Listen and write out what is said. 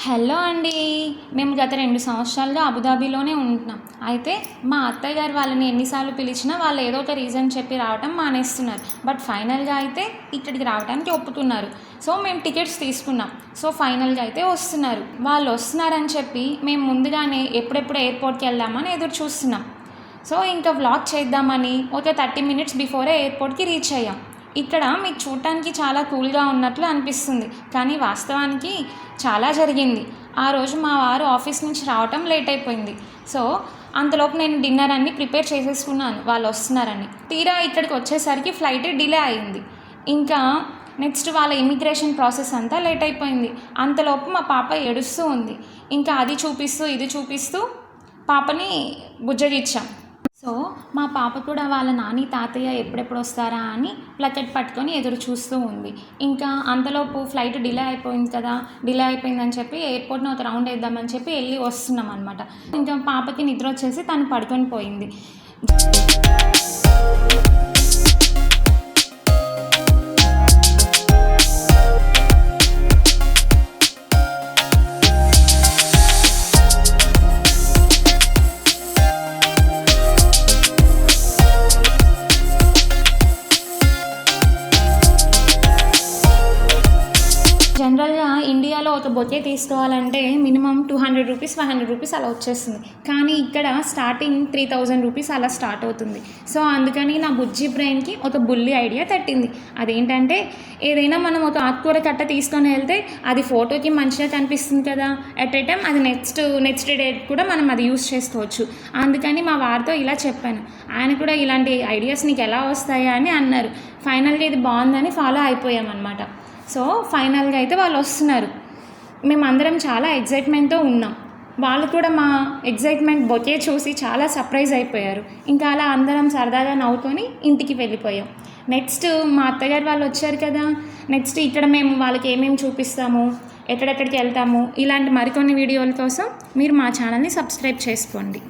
Hello అండి. మేము గత 2 సంవత్సరాలుగా అబుదాబిలోనే ఉంటున్నాం. అయితే మా అత్తయ్య గారు వాళ్ళని ఎన్నిసార్లు పిలిచినా వాళ్ళు ఏదో ఒక రీజన్ చెప్పి రావటం మానేస్తున్నారు. బట్ ఫైనల్గా అయితే ఇక్కడికి రావడానికి ఒప్పుకున్నారు. సో మేము టికెట్స్ తీసుకున్నాం. సో ఫైనల్గా అయితే వస్తున్నారు. వాళ్ళు వస్తున్నారని చెప్పి మేము ముందుగానే ఎప్పుడెప్పుడు ఎయిర్పోర్ట్కి వెళ్దామని ఎదురు చూస్తున్నాం. సో ఇంకా వ్లాగ్ చేద్దామని ఒక 30 minutes బిఫోరే ఎయిర్పోర్ట్కి రీచ్ అయ్యాం. ఇక్కడ మీకు చూడటానికి చాలా కూల్గా ఉన్నట్లు అనిపిస్తుంది, కానీ వాస్తవానికి చాలా జరిగింది. ఆ రోజు మా వారు ఆఫీస్ నుంచి రావటం లేట్ అయిపోయింది. సో అంతలోపు నేను డిన్నర్ అన్ని ప్రిపేర్ చేసేసుకున్నాను వాళ్ళు వస్తున్నారని. తీరా ఇక్కడికి వచ్చేసరికి ఫ్లైట్ డిలే అయింది. ఇంకా నెక్స్ట్ వాళ్ళ ఇమిగ్రేషన్ ప్రాసెస్ అంతా లేట్ అయిపోయింది. అంతలోపు మా పాప ఏడుస్తూ ఉంది. ఇంకా అది చూపిస్తూ ఇది చూపిస్తూ పాపని బుజ్జగిచ్చాం. సో మా పాప కూడా వాళ్ళ నాని తాతయ్య ఎప్పుడెప్పుడు వస్తారా అని ప్లకెట్ పట్టుకొని ఎదురు చూస్తూ ఉంది. ఇంకా అంతలోపు ఫ్లైట్ డిలే అయిపోయింది కదా, డిలే అయిపోయిందని చెప్పి ఎయిర్పోర్ట్ని ఒక రౌండ్ వేద్దామని చెప్పి వెళ్ళి వస్తున్నాం అనమాట. ఇంకా పాపకి నిద్ర వచ్చేసి తను పడుకొని పోయింది. జనరల్గా ఇండియాలో ఒక బొకే తీసుకోవాలంటే మినిమం 200 రూపీస్ 500 రూపీస్ అలా వచ్చేస్తుంది. కానీ ఇక్కడ స్టార్టింగ్ 3000 రూపీస్ అలా స్టార్ట్ అవుతుంది. సో అందుకని నా బుజ్జి బ్రెయిన్కి ఒక బుల్లి ఐడియా తట్టింది. అదేంటంటే ఏదైనా మనం ఒక ఆకుకూర కట్ట తీసుకొని వెళ్తే అది ఫోటోకి మంచిగా కనిపిస్తుంది కదా, ఎట్ ఏ టైం అది నెక్స్ట్ డేట్ కూడా మనం అది యూస్ చేసుకోవచ్చు. అందుకని మా వారితో ఇలా చెప్పాను. ఆయన కూడా ఇలాంటి ఐడియాస్ నీకు ఎలా వస్తాయా అని అన్నారు. ఫైనల్గా ఇది బాగుందని ఫాలో అయిపోయామన్నమాట. సో ఫైనల్గా అయితే వాళ్ళు వస్తున్నారు. మేమందరం చాలా ఎగ్జైట్మెంట్తో ఉన్నాం. వాళ్ళు కూడా మా ఎగ్జైట్మెంట్ బొకే చూసి చాలా సర్ప్రైజ్ అయిపోయారు. ఇంకా అలా అందరం సరదాగా నవ్వుకొని ఇంటికి వెళ్ళిపోయాం. నెక్స్ట్ మా అత్తగారు వాళ్ళు వచ్చారు కదా, నెక్స్ట్ ఇక్కడ మేము వాళ్ళకి ఏమేమి చూపిస్తాము, ఎక్కడెక్కడికి వెళ్తాము, ఇలాంటి మరికొన్ని వీడియోల కోసం మీరు మా ఛానల్ని సబ్స్క్రైబ్ చేసుకోండి.